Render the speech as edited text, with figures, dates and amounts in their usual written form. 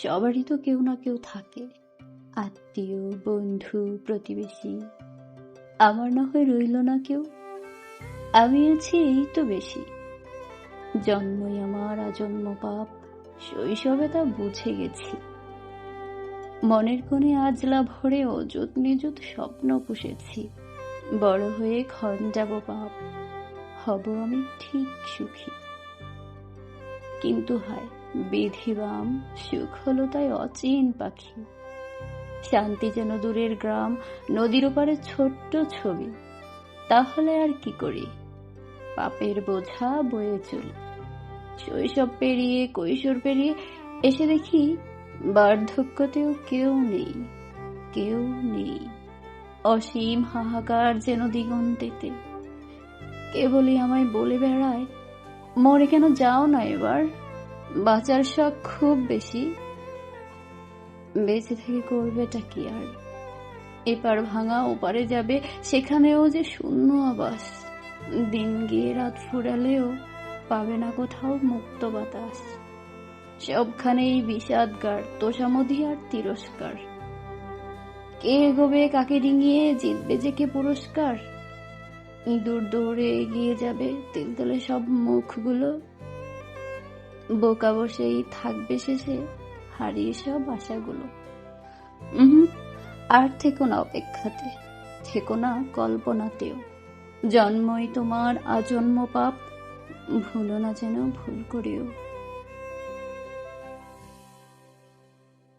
সবারই তো কেউ না কেউ থাকে, আত্মীয়, বন্ধু, প্রতিবেশী। আমার না হয় রইল না কেউ, আমি আছি এই তো বেশি। জন্মই আমার আজন্ম পাপ, শৈশবে তা বুঝে গেছি। মনের কোণে আজলা ভরে অযুত নিযুত স্বপ্ন পুষেছি। বড় হয়ে খঞ্জাব পাপ, হব আমি ঠিক সুখী। কিন্তু হায় বিধিবাম, সুখ হলো তাই অচিন পাখি। শান্তি যেন দূরের গ্রাম, নদীর ওপারে ছোট্ট ছবি। তাহলে আর কি করি, পাপের বোঝা বয়ে চলি। শৈশব পেরিয়ে কৈশোর পেরিয়ে এসে দেখি বার্ধক্যতেও কেউ নেই, কেউ নেই। অসীম হাহাকার যেন দিগন্তেতে। কেবলই আমায় বলে বেড়ায়, মরে কেন যাও না এবার, বাঁচার শখ খুব বেশি। বেঁচে থেকে করবেটা কি আর, এপার ভাঙা ওপারে যাবে, সেখানেও যে শূন্য আবাস। দিন গিয়ে রাত ফুরালেও পাবে না কোথাও মুক্ত বাতাস। সবখানেই বিষাদগার, তোষামোদী আর তিরস্কার। কে এগোবে কাকে ডিঙিয়ে, জিতবে যে কে পুরস্কার। দূর দৌড়ে এগিয়ে যাবে তিলতলে সব মুখগুলো। বোকা বসেই থাকবে শেষে হারিয়ে সব আশাগুলো। আর থেকো না অপেক্ষাতে, থেকো না কল্পনাতেও। জন্মই তোমার আজন্ম পাপ, ভুলো না যেন ভুল করেও।